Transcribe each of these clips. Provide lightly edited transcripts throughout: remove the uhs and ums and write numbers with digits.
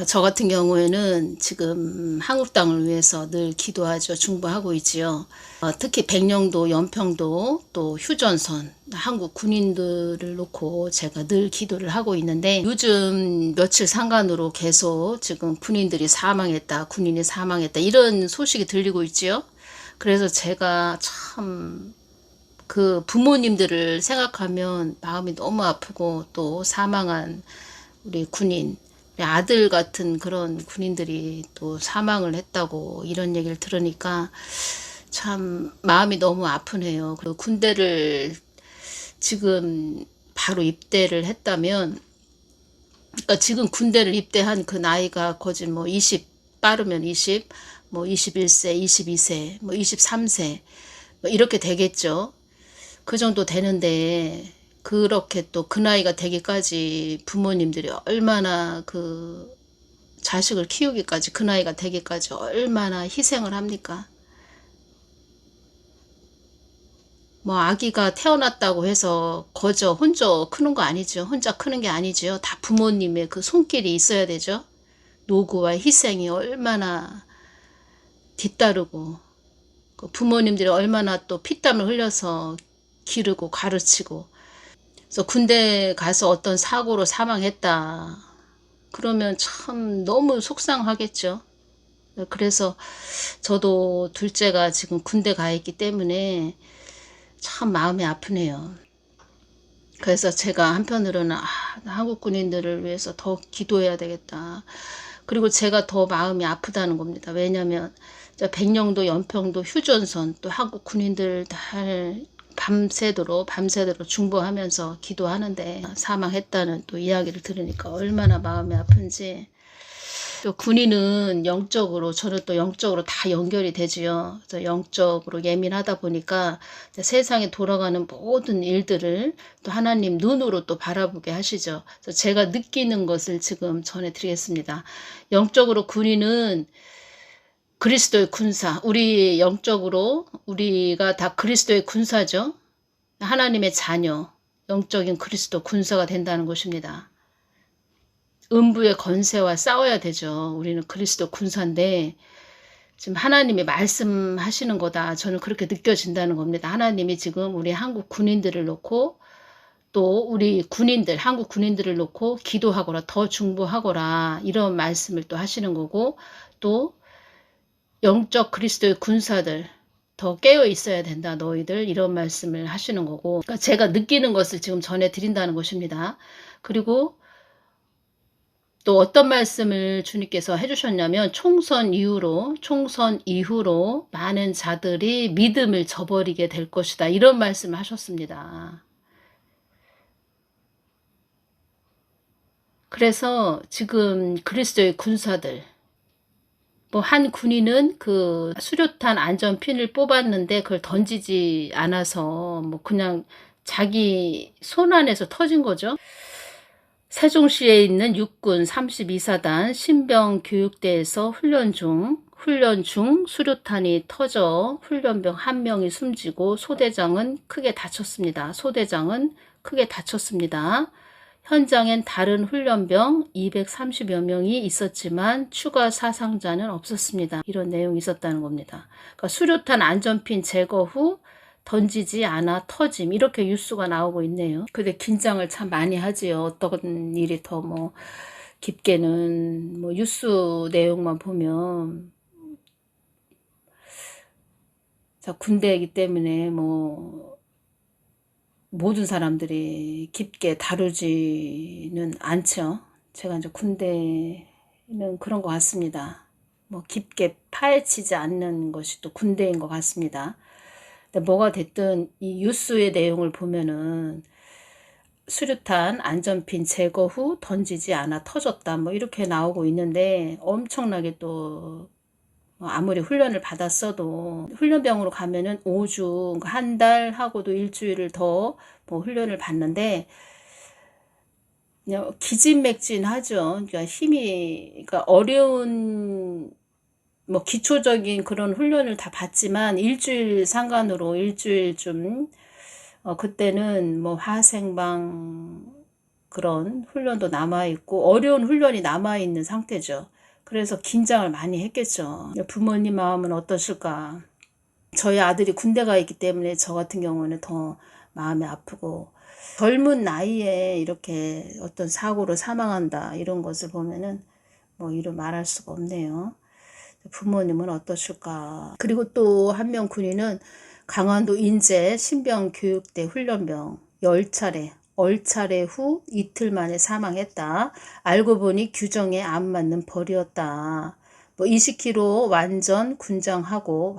저 같은 경우에는 지금 한국 땅을 위해서 늘 기도하죠. 중보하고 있지요. 특히 백령도, 연평도, 또 휴전선, 한국 군인들을 놓고 제가 늘 기도를 하고 있는데, 요즘 며칠 상간으로 계속 지금 군인들이 사망했다, 군인이 사망했다, 이런 소식이 들리고 있지요. 그래서 제가 참 그 부모님들을 생각하면 마음이 너무 아프고, 또 사망한 우리 군인, 아들 같은 그런 군인들이 또 사망을 했다고 이런 얘기를 들으니까 참 마음이 너무 아프네요. 그 군대를 지금 바로 입대를 했다면, 그러니까 지금 군대를 입대한 그 나이가 거진 뭐 20, 빠르면 20, 뭐 21세, 22세, 뭐 23세, 뭐 이렇게 되겠죠. 그 정도 되는데, 그렇게 또 그 나이가 되기까지 부모님들이 얼마나 그 자식을 키우기까지, 그 나이가 되기까지 얼마나 희생을 합니까? 뭐 아기가 태어났다고 해서 거저 혼자 크는 거 아니죠. 혼자 크는 게 아니죠. 다 부모님의 그 손길이 있어야 되죠. 노고와 희생이 얼마나 뒤따르고, 그 부모님들이 얼마나 또 피땀을 흘려서 기르고 가르치고. 그래서 군대 가서 어떤 사고로 사망했다, 그러면 참 너무 속상하겠죠. 그래서 저도 둘째가 지금 군대 가 있기 때문에 참 마음이 아프네요. 그래서 제가 한편으로는 한국 군인들을 위해서 더 기도해야 되겠다. 그리고 제가 더 마음이 아프다는 겁니다. 왜냐하면 백령도, 연평도, 휴전선, 또 한국 군인들 다 밤새도록 중보하면서 기도하는데 사망했다는 또 이야기를 들으니까 얼마나 마음이 아픈지. 또 군인은 영적으로, 저는 또 영적으로 다 연결이 되지요. 그래서 영적으로 예민하다 보니까 세상에 돌아가는 모든 일들을 또 하나님 눈으로 또 바라보게 하시죠. 그래서 제가 느끼는 것을 지금 전해드리겠습니다. 영적으로 군인은 그리스도의 군사, 우리 영적으로 우리가 다 그리스도의 군사죠. 하나님의 자녀, 영적인 그리스도 군사가 된다는 것입니다. 음부의 권세와 싸워야 되죠. 우리는 그리스도 군사인데 지금 하나님이 말씀하시는 거다, 저는 그렇게 느껴진다는 겁니다. 하나님이 지금 우리 한국 군인들을 놓고, 또 우리 군인들, 한국 군인들을 놓고 기도하거라, 더 중보하거라, 이런 말씀을 또 하시는 거고, 또 영적 그리스도의 군사들 더 깨어 있어야 된다, 너희들, 이런 말씀을 하시는 거고, 그러니까 제가 느끼는 것을 지금 전해드린다는 것입니다. 그리고 또 어떤 말씀을 주님께서 해주셨냐면, 총선 이후로 많은 자들이 믿음을 저버리게 될 것이다, 이런 말씀을 하셨습니다. 그래서 지금 그리스도의 군사들, 뭐 한 군인은 그 수류탄 안전핀을 뽑았는데 그걸 던지지 않아서 뭐 그냥 자기 손 안에서 터진 거죠. 세종시에 있는 육군 32사단 신병교육대에서 훈련 중 수류탄이 터져 훈련병 1명이 숨지고 소대장은 크게 다쳤습니다. 현장엔 다른 훈련병 230여 명이 있었지만 추가 사상자는 없었습니다. 이런 내용이 있었다는 겁니다. 그러니까 수류탄 안전핀 제거 후 던지지 않아 터짐, 이렇게 뉴스가 나오고 있네요. 근데 긴장을 참 많이 하지요. 어떤 일이 더 뭐 깊게는 뭐 뉴스 내용만 보면, 자, 군대이기 때문에 뭐 모든 사람들이 깊게 다루지는 않죠. 제가 이제 군대는 그런 것 같습니다. 뭐 깊게 파헤치지 않는 것이 또 군대인 것 같습니다. 근데 뭐가 됐든 이 뉴스의 내용을 보면은 수류탄 안전핀 제거 후 던지지 않아 터졌다, 뭐 이렇게 나오고 있는데, 엄청나게 또 아무리 훈련을 받았어도 훈련병으로 가면은 5주, 한 달 하고도 일주일을 더 뭐 훈련을 받는데 그냥 기진맥진하죠. 그러니까 그러니까 어려운 뭐 기초적인 그런 훈련을 다 받지만 일주일 상간으로 일주일쯤, 그때는 뭐 화생방 그런 훈련도 남아있고 어려운 훈련이 남아있는 상태죠. 그래서 긴장을 많이 했겠죠. 부모님 마음은 어떠실까? 저희 아들이 군대 가 있기 때문에 저 같은 경우는 더 마음이 아프고, 젊은 나이에 이렇게 어떤 사고로 사망한다 이런 것을 보면은 뭐 이루 말할 수가 없네요. 부모님은 어떠실까? 그리고 또 한 명 군인은 강원도 인제 신병교육대 훈련병 10차례 얼차례 후 이틀 만에 사망했다. 알고 보니 규정에 안 맞는 벌이었다. 뭐 20km 완전 군장하고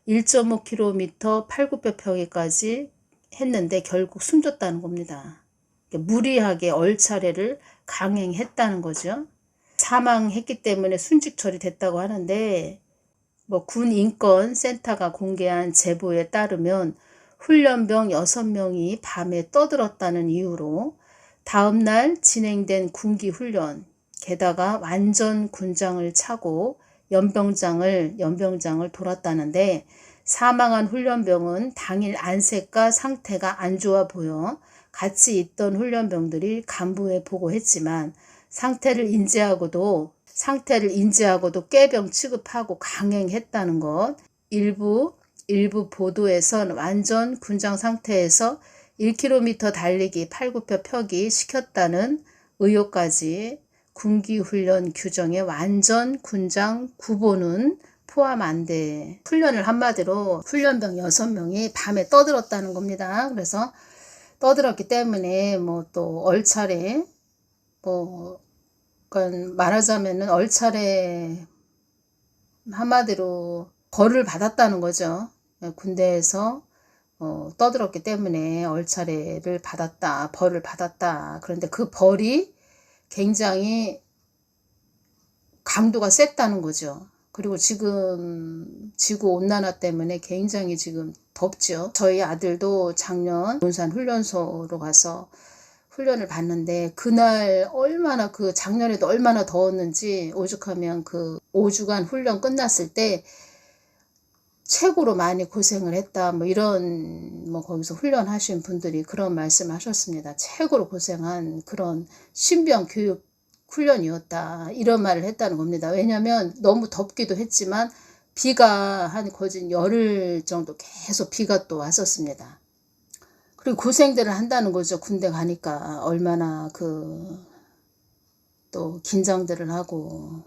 1.5km 8,900 평에까지 했는데 결국 숨졌다는 겁니다. 무리하게 얼차례를 강행했다는 거죠. 사망했기 때문에 순직 처리됐다고 하는데, 뭐 군인권센터가 공개한 제보에 따르면 훈련병 6명이 밤에 떠들었다는 이유로 다음날 진행된 군기훈련, 게다가 완전 군장을 차고 연병장을 돌았다는데, 사망한 훈련병은 당일 안색과 상태가 안 좋아 보여 같이 있던 훈련병들이 간부에 보고했지만 상태를 인지하고도 깨병 취급하고 강행했다는 것. 일부 보도에선 완전 군장 상태에서 1km 달리기 8,900 펴기 시켰다는 의혹까지. 군기훈련 규정에 완전 군장 구보는 포함 안 돼. 훈련을 한마디로 훈련병 6명이 밤에 떠들었다는 겁니다. 그래서 떠들었기 때문에 뭐 또 얼차례, 뭐 그러니까 말하자면은 얼차례 한마디로 벌을 받았다는 거죠. 군대에서 떠들었기 때문에 얼차례를 받았다, 벌을 받았다. 그런데 그 벌이 굉장히 강도가 셌다는 거죠. 그리고 지금 지구온난화 때문에 굉장히 지금 덥죠. 저희 아들도 작년 논산 훈련소로 가서 훈련을 받는데, 그날 얼마나 작년에도 얼마나 더웠는지, 오죽하면 그 5주간 훈련 끝났을 때 최고로 많이 고생을 했다, 뭐 이런, 뭐 거기서 훈련하신 분들이 그런 말씀 하셨습니다. 최고로 고생한 그런 신병 교육 훈련이었다, 이런 말을 했다는 겁니다. 왜냐하면 너무 덥기도 했지만 비가 한 거진 열흘 정도 계속 비가 또 왔었습니다. 그리고 고생들을 한다는 거죠. 군대 가니까 얼마나 또 긴장들을 하고,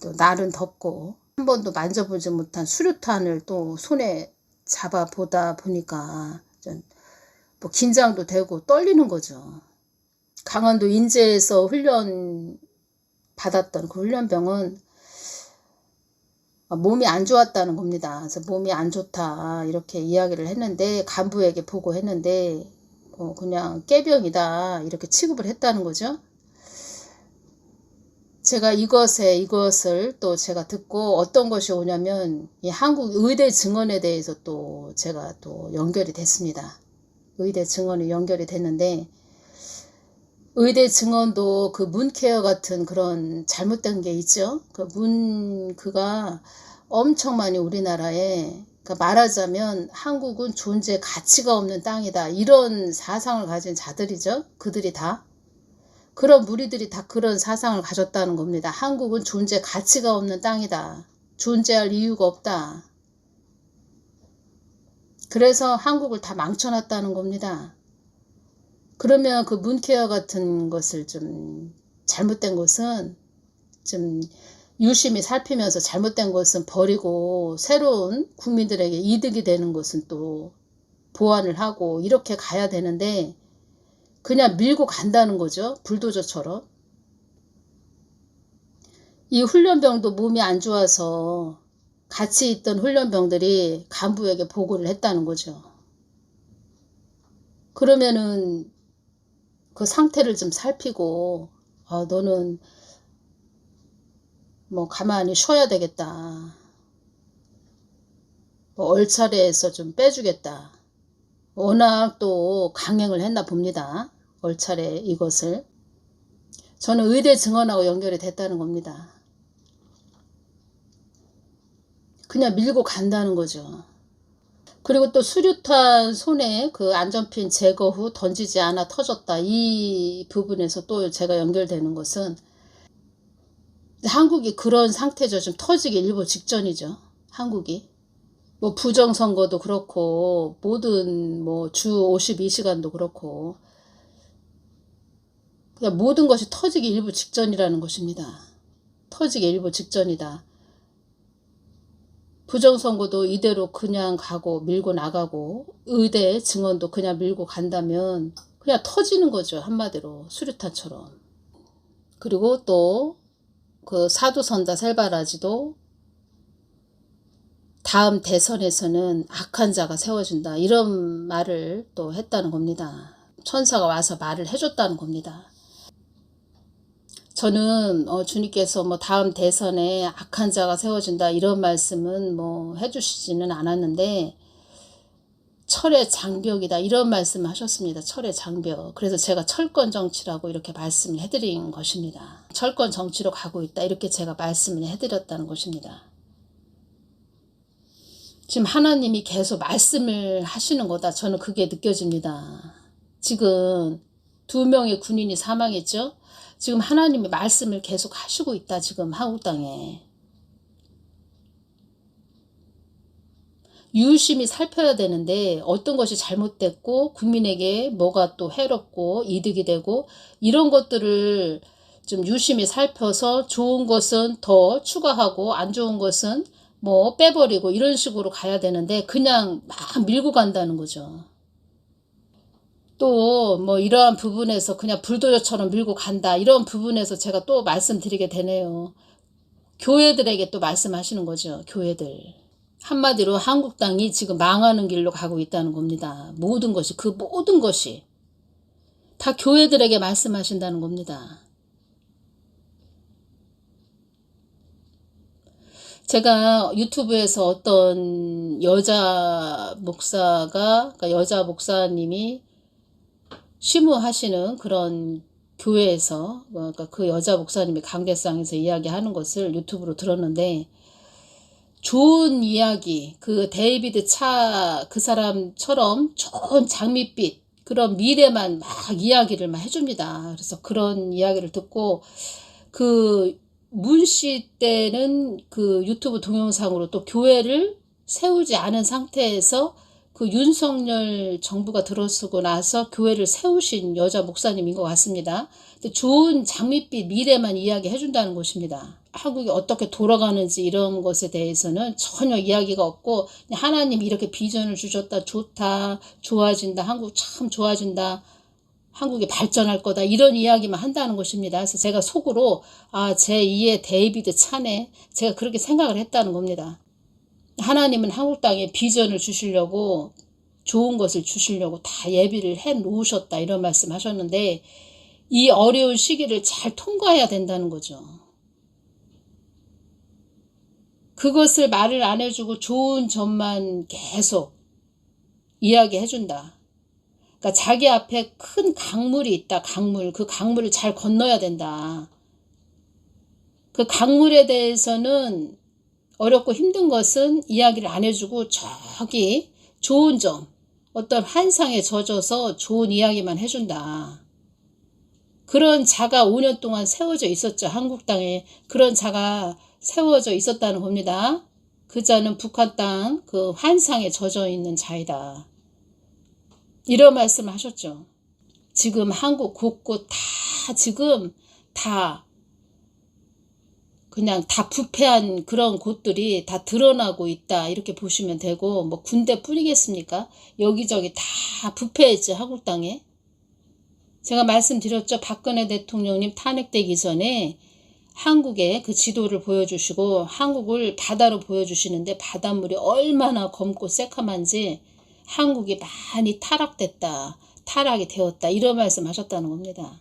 또 날은 덥고, 한 번도 만져보지 못한 수류탄을 또 손에 잡아 보다 보니까 좀 뭐 긴장도 되고 떨리는 거죠. 강원도 인제에서 훈련 받았던 그 훈련병은 몸이 안 좋았다는 겁니다. 그래서 몸이 안 좋다 이렇게 이야기를 했는데, 간부에게 보고했는데 그냥 깨병이다 이렇게 취급을 했다는 거죠. 제가 이것을 또 제가 듣고 어떤 것이 오냐면, 이 한국 의대 증언에 대해서 또 제가 또 연결이 됐습니다. 의대 증언이 연결이 됐는데, 의대 증언도 그 문케어 같은 그런 잘못된 게 있죠. 그가 엄청 많이 우리나라에, 그러니까 말하자면 한국은 존재 가치가 없는 땅이다, 이런 사상을 가진 자들이죠. 그들이 다, 그런 무리들이 다 그런 사상을 가졌다는 겁니다. 한국은 존재 가치가 없는 땅이다, 존재할 이유가 없다. 그래서 한국을 다 망쳐놨다는 겁니다. 그러면 그 문케어 같은 것을 좀 잘못된 것은 좀 유심히 살피면서 잘못된 것은 버리고 새로운 국민들에게 이득이 되는 것은 또 보완을 하고 이렇게 가야 되는데, 그냥 밀고 간다는 거죠. 불도저처럼. 이 훈련병도 몸이 안 좋아서 같이 있던 훈련병들이 간부에게 보고를 했다는 거죠. 그러면은 그 상태를 좀 살피고, 너는 뭐 가만히 쉬어야 되겠다, 뭐 얼차례에서 좀 빼주겠다. 워낙 또 강행을 했나 봅니다. 얼차례 이것을. 저는 의대 증언하고 연결이 됐다는 겁니다. 그냥 밀고 간다는 거죠. 그리고 또 수류탄 손에 그 안전핀 제거 후 던지지 않아 터졌다. 이 부분에서 또 제가 연결되는 것은 한국이 그런 상태죠. 좀 터지기 일보 직전이죠. 한국이. 뭐 부정선거도 그렇고 모든 뭐 주 52시간도 그렇고 그냥 모든 것이 터지기 일보 직전이라는 것입니다. 터지기 일보 직전이다. 부정선거도 이대로 그냥 가고 밀고 나가고 의대 증언도 그냥 밀고 간다면 그냥 터지는 거죠. 한마디로 수류탄처럼. 그리고 또 그 사두선다 셀바라지도 다음 대선에서는 악한 자가 세워진다. 이런 말을 또 했다는 겁니다. 천사가 와서 말을 해줬다는 겁니다. 저는 주님께서 뭐 다음 대선에 악한 자가 세워진다 이런 말씀은 뭐 해주시지는 않았는데 철의 장벽이다 이런 말씀을 하셨습니다. 철의 장벽. 그래서 제가 철권 정치라고 이렇게 말씀을 해드린 것입니다. 철권 정치로 가고 있다 이렇게 제가 말씀을 해드렸다는 것입니다. 지금 하나님이 계속 말씀을 하시는 거다. 저는 그게 느껴집니다. 지금 2명의 군인이 사망했죠. 지금 하나님이 말씀을 계속 하시고 있다. 지금 한국 땅에. 유심히 살펴야 되는데 어떤 것이 잘못됐고 국민에게 뭐가 또 해롭고 이득이 되고 이런 것들을 좀 유심히 살펴서 좋은 것은 더 추가하고 안 좋은 것은 뭐 빼버리고 이런 식으로 가야 되는데 그냥 막 밀고 간다는 거죠. 또 뭐 이러한 부분에서 그냥 불도저처럼 밀고 간다 이런 부분에서 제가 또 말씀드리게 되네요. 교회들에게 또 말씀하시는 거죠. 교회들. 한마디로 한국 땅이 지금 망하는 길로 가고 있다는 겁니다. 모든 것이 그 모든 것이 다 교회들에게 말씀하신다는 겁니다. 제가 유튜브에서 어떤 여자 목사가 그러니까 여자 목사님이 쉬무하시는 그런 교회에서 그러니까 그 여자 목사님이 강대상에서 이야기하는 것을 유튜브로 들었는데 좋은 이야기, 그 데이비드 차 그 사람처럼 좋은 장밋빛 그런 미래만 막 이야기를 막 해줍니다. 그래서 그런 이야기를 듣고 그 문씨 때는 그 유튜브 동영상으로 또 교회를 세우지 않은 상태에서 그 윤석열 정부가 들어서고 나서 교회를 세우신 여자 목사님인 것 같습니다. 좋은 장밋빛 미래만 이야기해 준다는 것입니다. 한국이 어떻게 돌아가는지 이런 것에 대해서는 전혀 이야기가 없고 하나님이 이렇게 비전을 주셨다. 좋다. 좋아진다. 한국 참 좋아진다. 한국이 발전할 거다. 이런 이야기만 한다는 것입니다. 그래서 제가 속으로 제2의 데이비드 차네. 제가 그렇게 생각을 했다는 겁니다. 하나님은 한국 땅에 비전을 주시려고 좋은 것을 주시려고 다 예비를 해 놓으셨다. 이런 말씀 하셨는데 이 어려운 시기를 잘 통과해야 된다는 거죠. 그것을 말을 안 해주고 좋은 점만 계속 이야기해 준다. 그러니까 자기 앞에 큰 강물이 있다. 강물. 그 강물을 잘 건너야 된다. 그 강물에 대해서는 어렵고 힘든 것은 이야기를 안 해주고 저기 좋은 점, 어떤 환상에 젖어서 좋은 이야기만 해준다. 그런 자가 5년 동안 세워져 있었죠. 한국 땅에 그런 자가 세워져 있었다는 겁니다. 그 자는 북한 땅 그 환상에 젖어 있는 자이다. 이런 말씀을 하셨죠. 지금 한국 곳곳 다 지금 다 그냥 다 부패한 그런 곳들이 다 드러나고 있다. 이렇게 보시면 되고 뭐 군대뿐이겠습니까? 여기저기 다 부패했죠. 한국 땅에. 제가 말씀드렸죠. 박근혜 대통령님 탄핵되기 전에 한국의 그 지도를 보여주시고 한국을 바다로 보여주시는데 바닷물이 얼마나 검고 새카만지 한국이 많이 타락됐다. 타락이 되었다. 이런 말씀 하셨다는 겁니다.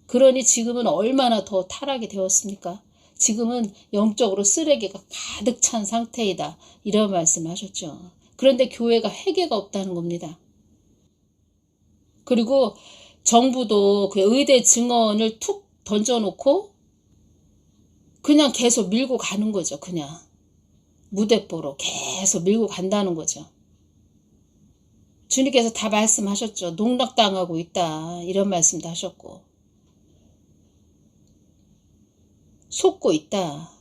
그러니 지금은 얼마나 더 타락이 되었습니까? 지금은 영적으로 쓰레기가 가득 찬 상태이다. 이런 말씀 하셨죠. 그런데 교회가 회개가 없다는 겁니다. 그리고 정부도 그 의대 증언을 툭 던져놓고 그냥 계속 밀고 가는 거죠. 그냥 무대뽀로 계속 밀고 간다는 거죠. 주님께서 다 말씀하셨죠. 농락당하고 있다. 이런 말씀도 하셨고. 속고 있다.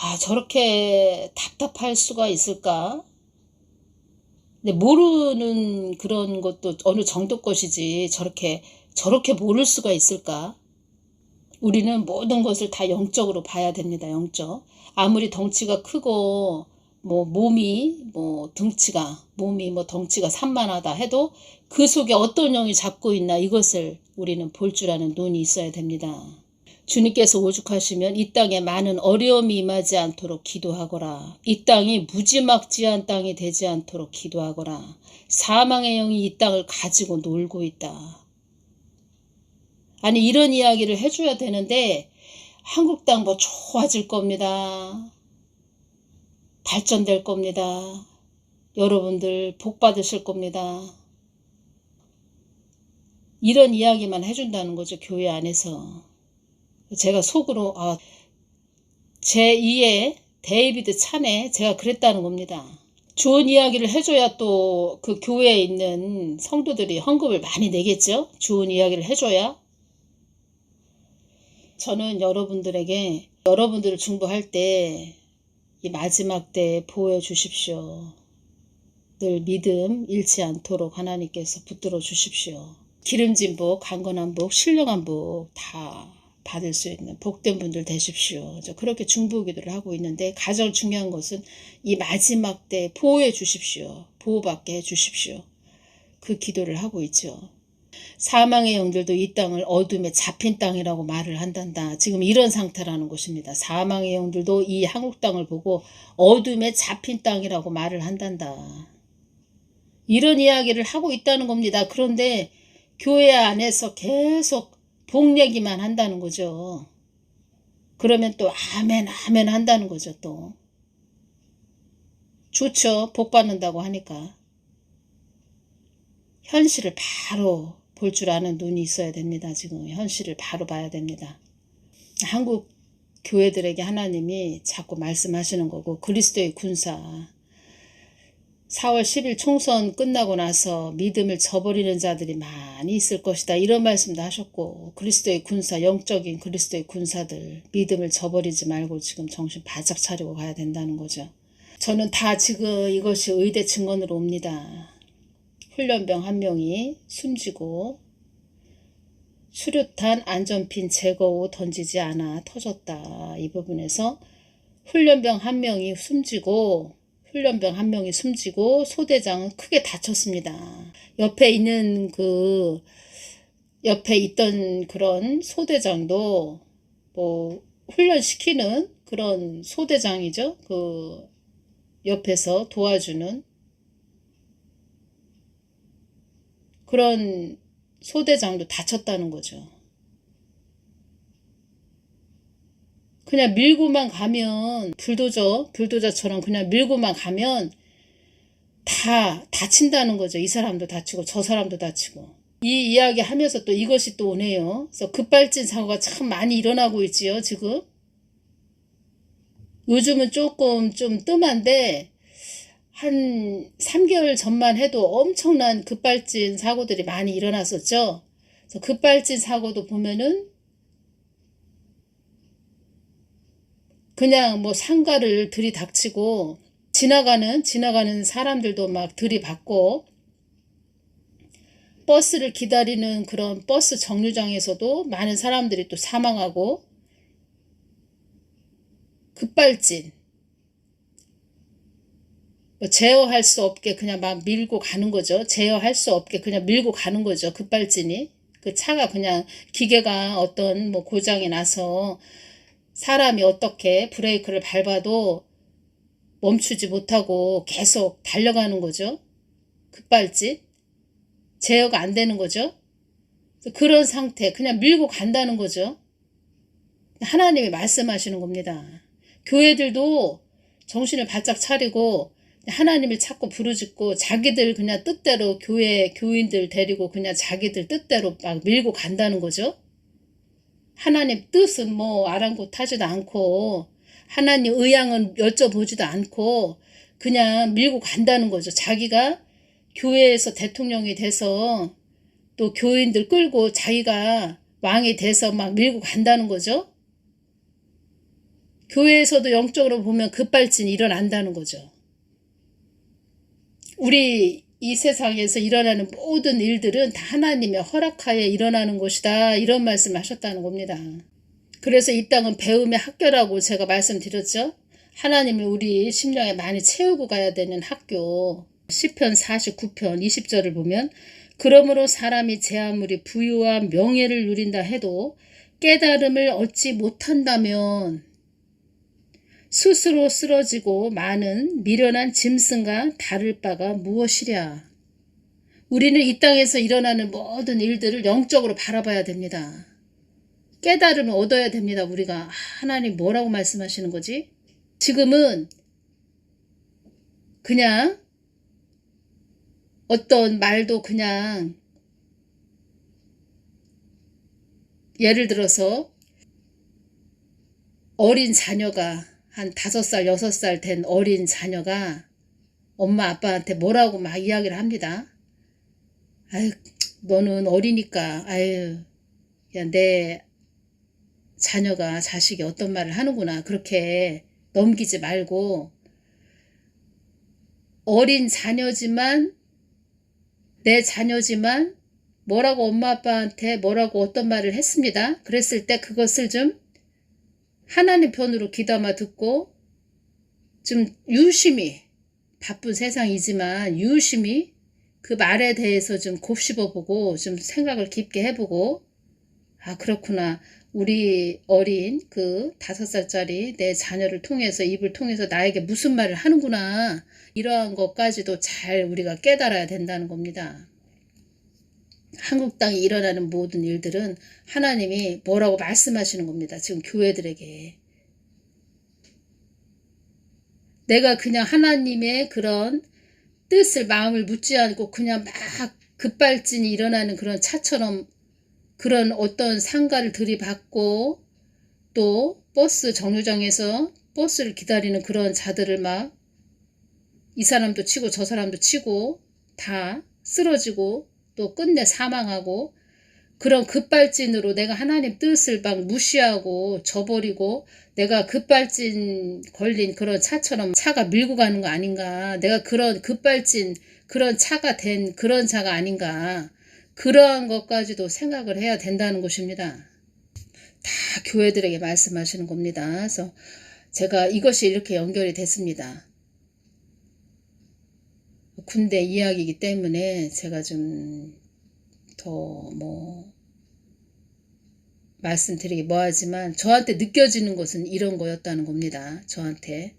아, 저렇게 답답할 수가 있을까? 근데 모르는 그런 것도 어느 정도 것이지 저렇게 모를 수가 있을까? 우리는 모든 것을 다 영적으로 봐야 됩니다. 영적. 아무리 덩치가 크고 몸이 덩치가 산만하다 해도 그 속에 어떤 영이 잡고 있나 이것을 우리는 볼 줄 아는 눈이 있어야 됩니다. 주님께서 오죽하시면 이 땅에 많은 어려움이 임하지 않도록 기도하거라. 이 땅이 무지막지한 땅이 되지 않도록 기도하거라. 사망의 영이 이 땅을 가지고 놀고 있다. 아니 이런 이야기를 해줘야 되는데 한국 땅 좋아질 겁니다. 발전될 겁니다. 여러분들 복 받으실 겁니다. 이런 이야기만 해준다는 거죠. 교회 안에서. 제가 속으로 제2의 데이비드 찬에 제가 그랬다는 겁니다. 좋은 이야기를 해줘야 또 그 교회에 있는 성도들이 헌금을 많이 내겠죠. 좋은 이야기를 해줘야. 저는 여러분들을 중보할 때 이 마지막 때에 보호해 주십시오. 늘 믿음 잃지 않도록 하나님께서 붙들어 주십시오. 기름진 복, 강건한 복, 신령한 복 다 받을 수 있는 복된 분들 되십시오. 저 그렇게 중보기도를 하고 있는데 가장 중요한 것은 이 마지막 때 보호해 주십시오. 보호받게 해 주십시오. 그 기도를 하고 있죠. 사망의 영들도 이 땅을 어둠에 잡힌 땅이라고 말을 한단다. 지금 이런 상태라는 것입니다. 사망의 영들도 이 한국 땅을 보고 어둠에 잡힌 땅이라고 말을 한단다. 이런 이야기를 하고 있다는 겁니다. 그런데 교회 안에서 계속 복 얘기만 한다는 거죠. 그러면 또 아멘 아멘 한다는 거죠. 또 좋죠. 복 받는다고 하니까. 현실을 바로 볼 줄 아는 눈이 있어야 됩니다. 지금 현실을 바로 봐야 됩니다. 한국 교회들에게 하나님이 자꾸 말씀하시는 거고 그리스도의 군사 4월 10일 총선 끝나고 나서 믿음을 저버리는 자들이 많이 있을 것이다. 이런 말씀도 하셨고 그리스도의 군사, 영적인 그리스도의 군사들 믿음을 저버리지 말고 지금 정신 바짝 차리고 가야 된다는 거죠. 저는 다 지금 이것이 의대 증언으로 옵니다. 훈련병 한 명이 숨지고 수류탄 안전핀 제거 후 던지지 않아 터졌다. 이 부분에서 훈련병 한 명이 숨지고 소대장은 크게 다쳤습니다. 옆에 있던 그런 소대장도 훈련시키는 그런 소대장이죠. 그 옆에서 도와주는 그런 소대장도 다쳤다는 거죠. 그냥 밀고만 가면 불도저처럼 그냥 밀고만 가면 다 다친다는 거죠. 이 사람도 다치고 저 사람도 다치고. 이 이야기 하면서 또 이것이 또 오네요. 그래서 급발진 사고가 참 많이 일어나고 있지요. 지금. 요즘은 조금 좀 뜸한데 한 3개월 전만 해도 엄청난 급발진 사고들이 많이 일어났었죠. 그래서 급발진 사고도 보면은 그냥 상가를 들이닥치고 지나가는 사람들도 막 들이받고 버스를 기다리는 그런 버스 정류장에서도 많은 사람들이 또 사망하고 급발진 제어할 수 없게 그냥 막 밀고 가는 거죠. 제어할 수 없게 그냥 밀고 가는 거죠. 급발진이. 그 차가 그냥 기계가 어떤 고장이 나서 사람이 어떻게 브레이크를 밟아도 멈추지 못하고 계속 달려가는 거죠. 급발진. 제어가 안 되는 거죠. 그런 상태 그냥 밀고 간다는 거죠. 하나님이 말씀하시는 겁니다. 교회들도 정신을 바짝 차리고 하나님을 찾고 부르짖고 자기들 그냥 뜻대로 교인들 데리고 그냥 자기들 뜻대로 막 밀고 간다는 거죠. 하나님 뜻은 아랑곳하지도 않고 하나님 의향은 여쭤보지도 않고 그냥 밀고 간다는 거죠. 자기가 교회에서 대통령이 돼서 또 교인들 끌고 자기가 왕이 돼서 막 밀고 간다는 거죠. 교회에서도 영적으로 보면 급발진이 일어난다는 거죠. 우리 이 세상에서 일어나는 모든 일들은 다 하나님의 허락하에 일어나는 것이다. 이런 말씀을 하셨다는 겁니다. 그래서 이 땅은 배움의 학교라고 제가 말씀드렸죠. 하나님이 우리 심령에 많이 채우고 가야 되는 학교. 시편 49편 20절을 보면 그러므로 사람이 제 아무리 부유와 명예를 누린다 해도 깨달음을 얻지 못한다면 스스로 쓰러지고 많은 미련한 짐승과 다를 바가 무엇이랴. 우리는 이 땅에서 일어나는 모든 일들을 영적으로 바라봐야 됩니다. 깨달음을 얻어야 됩니다. 우리가 하나님 뭐라고 말씀하시는 거지? 지금은 그냥 어떤 말도 그냥 예를 들어서 어린 자녀가 한 5살, 6살 된 어린 자녀가 엄마 아빠한테 뭐라고 막 이야기를 합니다. 아유, 너는 어리니까 아유, 야, 내 자녀가 자식이 어떤 말을 하는구나. 그렇게 넘기지 말고 어린 자녀지만 내 자녀지만 뭐라고 엄마 아빠한테 뭐라고 어떤 말을 했습니다. 그랬을 때 그것을 좀 하나님 편으로 귀담아 듣고 좀 유심히 바쁜 세상이지만 유심히 그 말에 대해서 좀 곱씹어보고 좀 생각을 깊게 해보고 아 그렇구나. 우리 어린 그 5살짜리 내 자녀를 통해서 입을 통해서 나에게 무슨 말을 하는구나. 이러한 것까지도 잘 우리가 깨달아야 된다는 겁니다. 한국 땅에 일어나는 모든 일들은 하나님이 뭐라고 말씀하시는 겁니다. 지금 교회들에게. 내가 그냥 하나님의 그런 뜻을 마음을 묻지 않고 그냥 막 급발진이 일어나는 그런 차처럼 그런 어떤 상가를 들이받고 또 버스 정류장에서 버스를 기다리는 그런 자들을 막 이 사람도 치고 저 사람도 치고 다 쓰러지고 또 끝내 사망하고 그런 급발진으로 내가 하나님 뜻을 막 무시하고 저버리고 내가 급발진 걸린 그런 차처럼 차가 밀고 가는 거 아닌가. 내가 그런 급발진 그런 차가 된 그런 차가 아닌가. 그러한 것까지도 생각을 해야 된다는 것입니다. 다 교회들에게 말씀하시는 겁니다. 그래서 제가 이것이 이렇게 연결이 됐습니다. 군대 이야기이기 때문에 제가 좀 더 말씀드리기 뭐하지만 저한테 느껴지는 것은 이런 거였다는 겁니다. 저한테.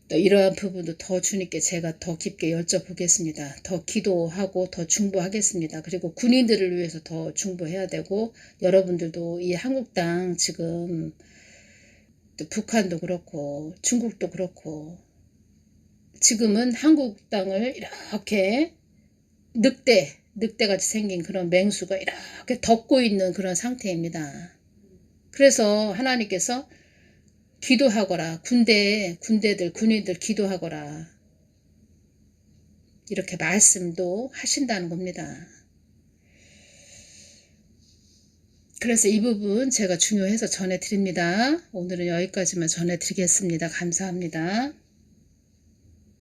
또 이러한 부분도 더 주님께 제가 더 깊게 여쭤보겠습니다. 더 기도하고 더 중보하겠습니다. 그리고 군인들을 위해서 더 중보해야 되고 여러분들도 이 한국 땅 지금 또 북한도 그렇고 중국도 그렇고 지금은 한국 땅을 이렇게 늑대같이 생긴 그런 맹수가 이렇게 덮고 있는 그런 상태입니다. 그래서 하나님께서 기도하거라. 군인들 기도하거라. 이렇게 말씀도 하신다는 겁니다. 그래서 이 부분 제가 중요해서 전해드립니다. 오늘은 여기까지만 전해드리겠습니다. 감사합니다.